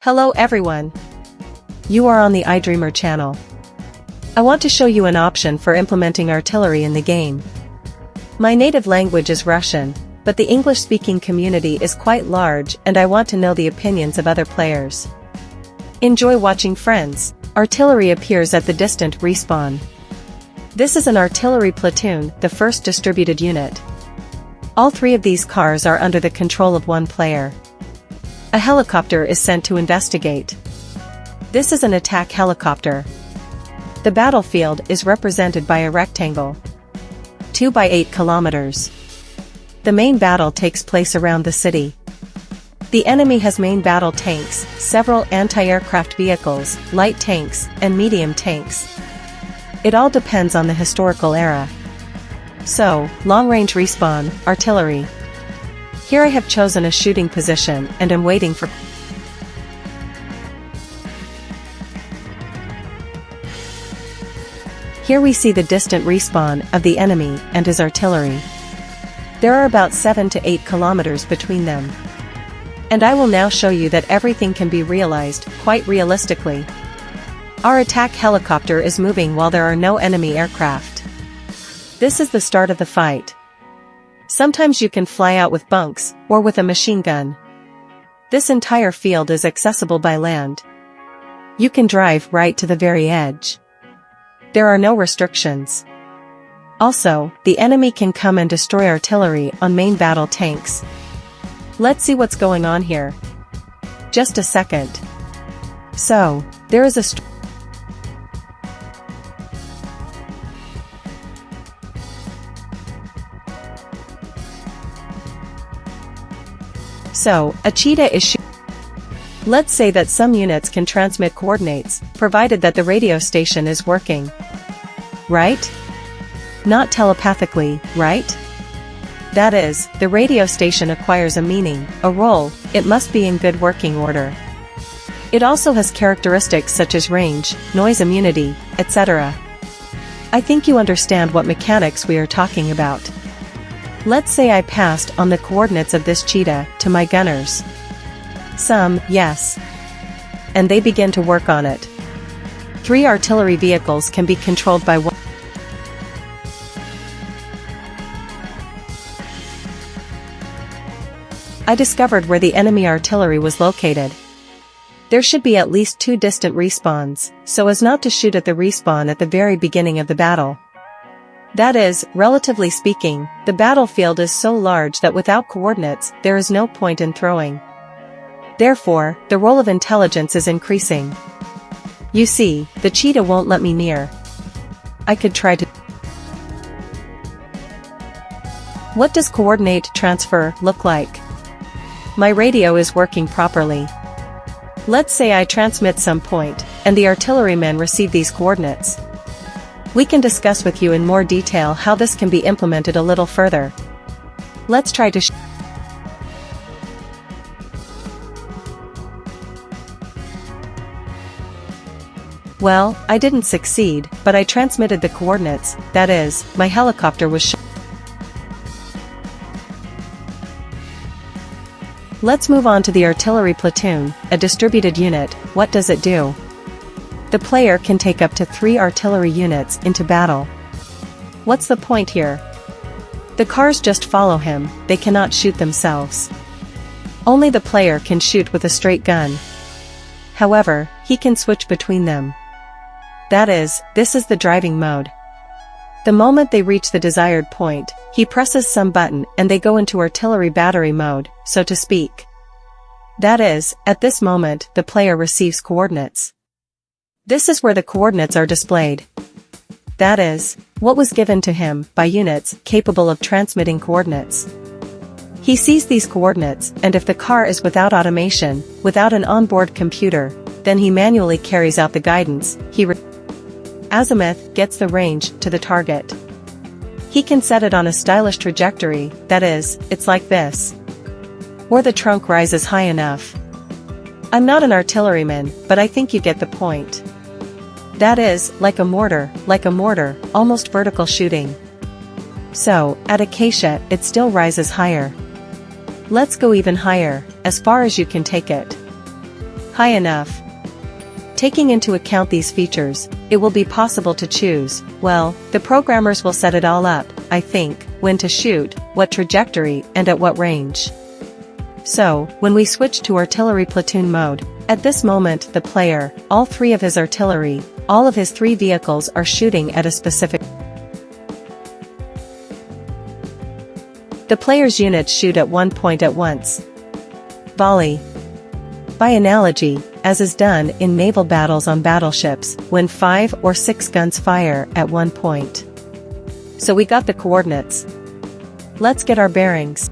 Hello everyone! You are on the IDreamer channel. I want to show you an option for implementing artillery in the game. My native language is Russian, but the English-speaking community is quite large and I want to know the opinions of other players. Enjoy watching friends. Artillery appears at the distant respawn. This is an artillery platoon, the first distributed unit. All three of these cars are under the control of one player. A helicopter is sent to investigate. This is an attack helicopter. The battlefield is represented by a rectangle. 2 by 8 kilometers. The main battle takes place around the city. The enemy has main battle tanks, several anti-aircraft vehicles, light tanks, and medium tanks. It all depends on the historical era. So, long-range respawn, artillery. Here I have chosen a shooting position and am waiting for. Here we see the distant respawn of the enemy and his artillery. There are about 7 to 8 kilometers between them. And I will now show you that everything can be realized, quite realistically. Our attack helicopter is moving while there are no enemy aircraft. This is the start of the fight. Sometimes you can fly out with bunks, or with a machine gun. This entire field is accessible by land. You can drive right to the very edge. There are no restrictions. Also, the enemy can come and destroy artillery on main battle tanks. Let's see what's going on here. Just a second. So, there is a a cheetah is Let's say that some units can transmit coordinates, provided that the radio station is working. Right? Not telepathically, right? That is, the radio station acquires a meaning, a role, it must be in good working order. It also has characteristics such as range, noise immunity, etc. I think you understand what mechanics we are talking about. Let's say I passed on the coordinates of this cheetah to my gunners. Some, yes. And they begin to work on it. 3 artillery vehicles can be controlled by one. I discovered where the enemy artillery was located. There should be at least 2 distant respawns, so as not to shoot at the respawn at the very beginning of the battle. That is, relatively speaking, the battlefield is so large that without coordinates, there is no point in throwing. Therefore, the role of intelligence is increasing. You see, the cheetah won't let me near. I could try to. What does coordinate transfer look like? My radio is working properly. Let's say I transmit some point, and the artillerymen receive these coordinates. We can discuss with you in more detail how this can be implemented a little further. Let's try to Well, I didn't succeed, but I transmitted the coordinates, that is, my helicopter was Let's move on to the artillery platoon, a distributed unit. What does it do? The player can take up to 3 artillery units into battle. What's the point here? The cars just follow him, they cannot shoot themselves. Only the player can shoot with a straight gun. However, he can switch between them. That is, this is the driving mode. The moment they reach the desired point, he presses some button and they go into artillery battery mode, so to speak. That is, at this moment, the player receives coordinates. This is where the coordinates are displayed. That is, what was given to him by units capable of transmitting coordinates. He sees these coordinates, and if the car is without automation, without an onboard computer, then he manually carries out the guidance. Azimuth gets the range to the target. He can set it on a stylish trajectory, that is, it's like this. Or the trunk rises high enough. I'm not an artilleryman, but I think you get the point. That is, like a mortar, almost vertical shooting. So, at Acacia, it still rises higher. Let's go even higher, as far as you can take it. high enough. Taking into account these features, it will be possible to choose, well, the programmers will set it all up, I think, when to shoot, what trajectory, and at what range. So, when we switch to artillery platoon mode, at this moment the player, all 3 of his artillery, all of his 3 vehicles are shooting at a specific. The player's units shoot at one point at once. Volley. By analogy, as is done in naval battles on battleships, when 5 or 6 guns fire at one point. So we got the coordinates. Let's get our bearings.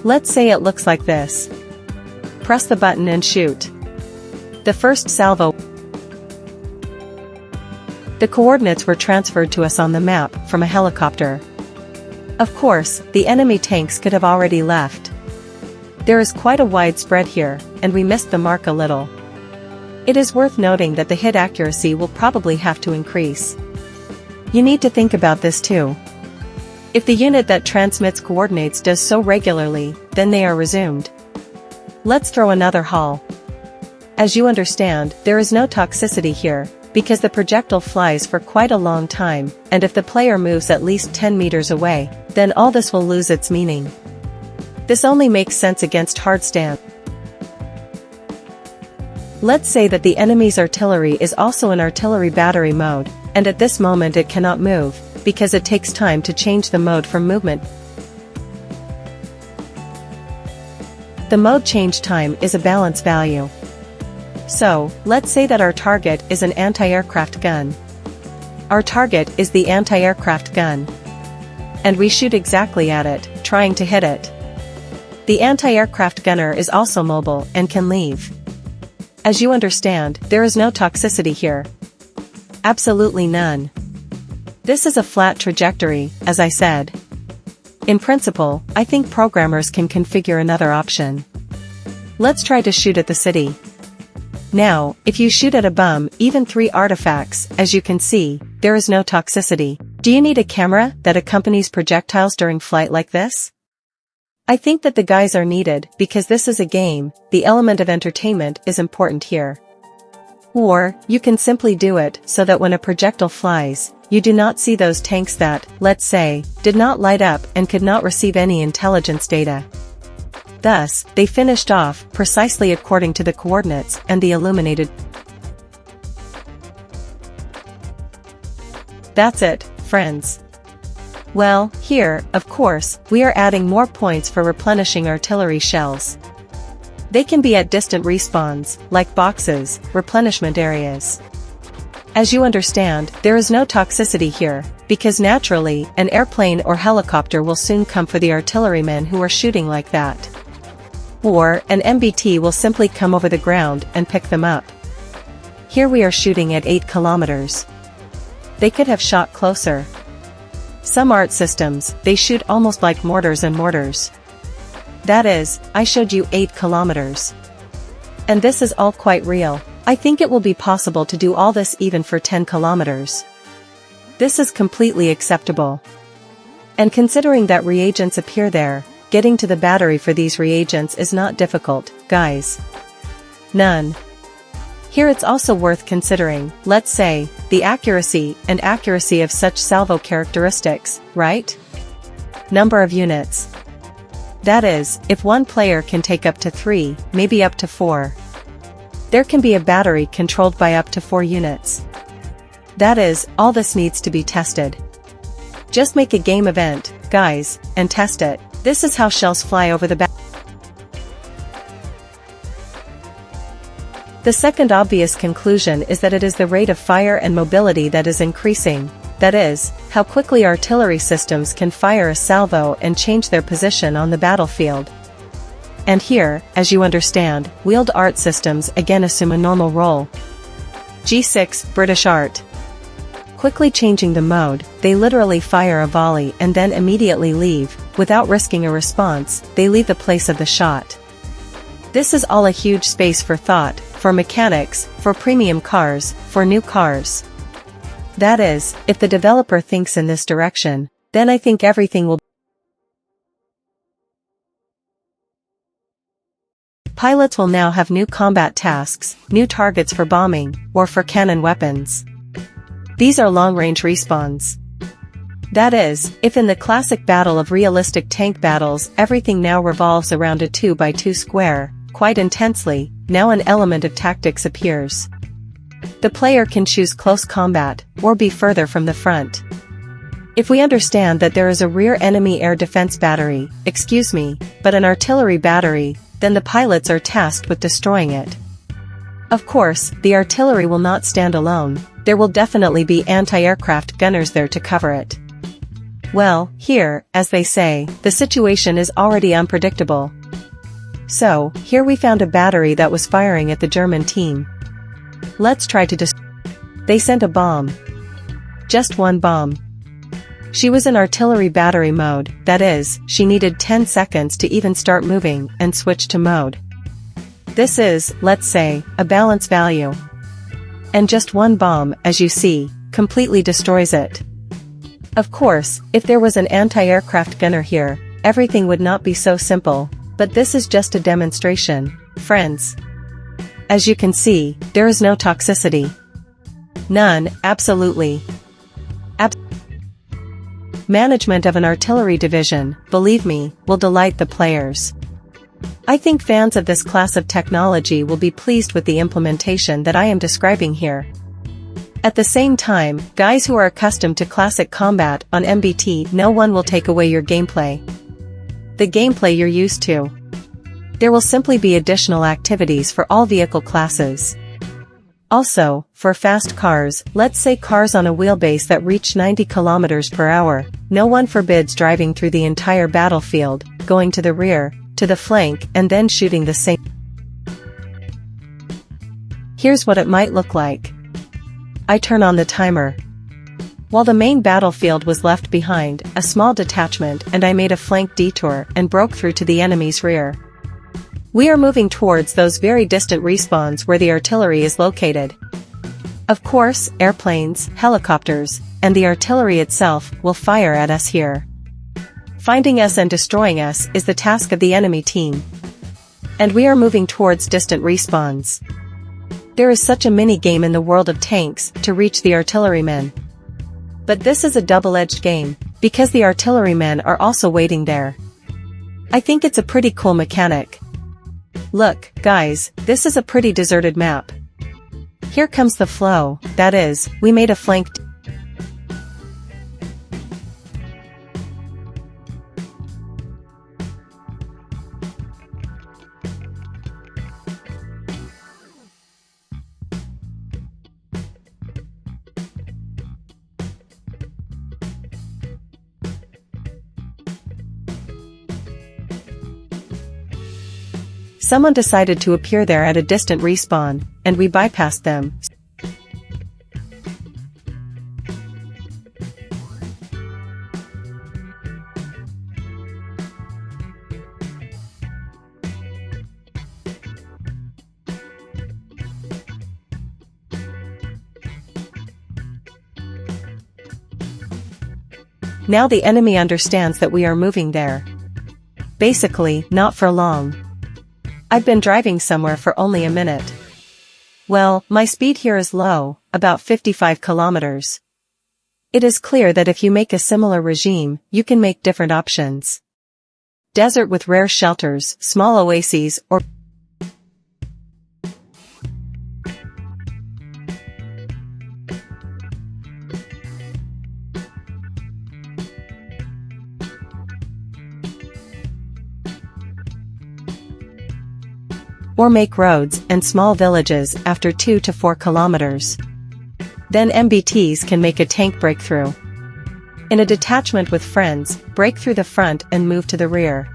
Let's say it looks like this. Press the button and shoot. The first salvo. The coordinates were transferred to us on the map from a helicopter. Of course, the enemy tanks could have already left. There is quite a wide spread here, and we missed the mark a little. It is worth noting that the hit accuracy will probably have to increase. You need to think about this too. If the unit that transmits coordinates does so regularly, then they are resumed. Let's throw another haul. As you understand, there is no toxicity here, because the projectile flies for quite a long time, and if the player moves at least 10 meters away, then all this will lose its meaning. This only makes sense against hard stand. Let's say that the enemy's artillery is also in artillery battery mode, and at this moment it cannot move, because it takes time to change the mode from movement. The mode change time is a balance value. So, let's say that our target is an anti-aircraft gun. Our target is the anti-aircraft gun. And we shoot exactly at it, trying to hit it. The anti-aircraft gunner is also mobile and can leave. As you understand, there is no toxicity here. Absolutely none. This is a flat trajectory, as I said. In principle, I think programmers can configure another option. Let's try to shoot at the city. Now, if you shoot at a bum, even 3 artifacts, as you can see, there is no toxicity. Do you need a camera that accompanies projectiles during flight like this? I think that the guys are needed, because this is a game, the element of entertainment is important here. Or, you can simply do it so that when a projectile flies, you do not see those tanks that, let's say, did not light up and could not receive any intelligence data. Thus, they finished off precisely according to the coordinates and the illuminated. That's it, friends. Well, here, of course, we are adding more points for replenishing artillery shells. They can be at distant respawns, like boxes, replenishment areas. As you understand, there is no toxicity here, because naturally, an airplane or helicopter will soon come for the artillerymen who are shooting like that. Or, an MBT will simply come over the ground and pick them up. Here we are shooting at 8 kilometers. They could have shot closer. Some art systems, they shoot almost like mortars and mortars. That is, I showed you 8 kilometers. And this is all quite real. I think it will be possible to do all this even for 10 kilometers. This is completely acceptable. And considering that reagents appear there, getting to the battery for these reagents is not difficult, guys. None. Here it's also worth considering, let's say, the accuracy of such salvo characteristics, right? Number of units. That is, if one player can take up to 3, maybe up to 4. There can be a battery controlled by up to 4 units. That is, all this needs to be tested. Just make a game event, guys, and test it. This is how shells fly over the battle. The second obvious conclusion is that it is the rate of fire and mobility that is increasing, that is, how quickly artillery systems can fire a salvo and change their position on the battlefield. And here, as you understand, wheeled art systems again assume a normal role. G6, British art. Quickly changing the mode, they literally fire a volley and then immediately leave, without risking a response, they leave the place of the shot. This is all a huge space for thought, for mechanics, for premium cars, for new cars. That is, if the developer thinks in this direction, then I think everything will Pilots will now have new combat tasks, new targets for bombing, or for cannon weapons. These are long-range respawns. That is, if in the classic battle of realistic tank battles everything now revolves around a 2x2 square, quite intensely, now an element of tactics appears. The player can choose close combat, or be further from the front. If we understand that there is a rear enemy air defense battery, but an artillery battery, then the pilots are tasked with destroying it. Of course, the artillery will not stand alone, there will definitely be anti-aircraft gunners there to cover it. Well, here, as they say, the situation is already unpredictable. So, here we found a battery that was firing at the German team. Let's try to They sent a bomb. Just one bomb. She was in artillery battery mode, that is, she needed 10 seconds to even start moving and switch to mode. This is, let's say, a balance value. And just one bomb, as you see, completely destroys it. Of course, if there was an anti-aircraft gunner here, everything would not be so simple, but this is just a demonstration, friends. As you can see, there is no toxicity. None, absolutely. Management of an artillery division, believe me, will delight the players. I think fans of this class of technology will be pleased with the implementation that I am describing here. At the same time, guys who are accustomed to classic combat on MBT, no one will take away your gameplay. The gameplay you're used to. There will simply be additional activities for all vehicle classes. Also, for fast cars, let's say cars on a wheelbase that reach 90 km per hour, no one forbids driving through the entire battlefield, going to the rear, to the flank, and then shooting the same. Here's what it might look like. I turn on the timer. While the main battlefield was left behind, a small detachment and I made a flank detour and broke through to the enemy's rear. We are moving towards those very distant respawns where the artillery is located. Of course, airplanes, helicopters, and the artillery itself will fire at us here. Finding us and destroying us is the task of the enemy team. And we are moving towards distant respawns. There is such a mini-game in the world of tanks to reach the artillerymen. But this is a double-edged game, because the artillerymen are also waiting there. I think it's a pretty cool mechanic. Look, guys, this is a pretty deserted map. Here comes the flow, that is, we made a flank. Someone decided to appear there at a distant respawn, and we bypassed them. Now the enemy understands that we are moving there. Basically, not for long. I've been driving somewhere for only a minute. Well, my speed here is low, about 55 kilometers. It is clear that if you make a similar regime, you can make different options. Desert with rare shelters, small oases, or make roads and small villages after 2 to 4 kilometers. Then MBTs can make a tank breakthrough. In a detachment with friends, break through the front and move to the rear.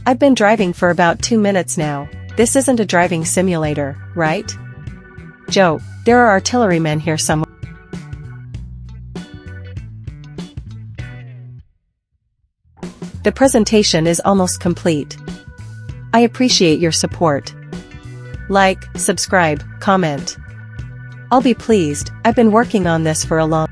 I've been driving for about 2 minutes now. This isn't a driving simulator, right? Joe, there are artillerymen here somewhere. The presentation is almost complete. I appreciate your support. Like, subscribe, comment. I'll be pleased. I've been working on this for a long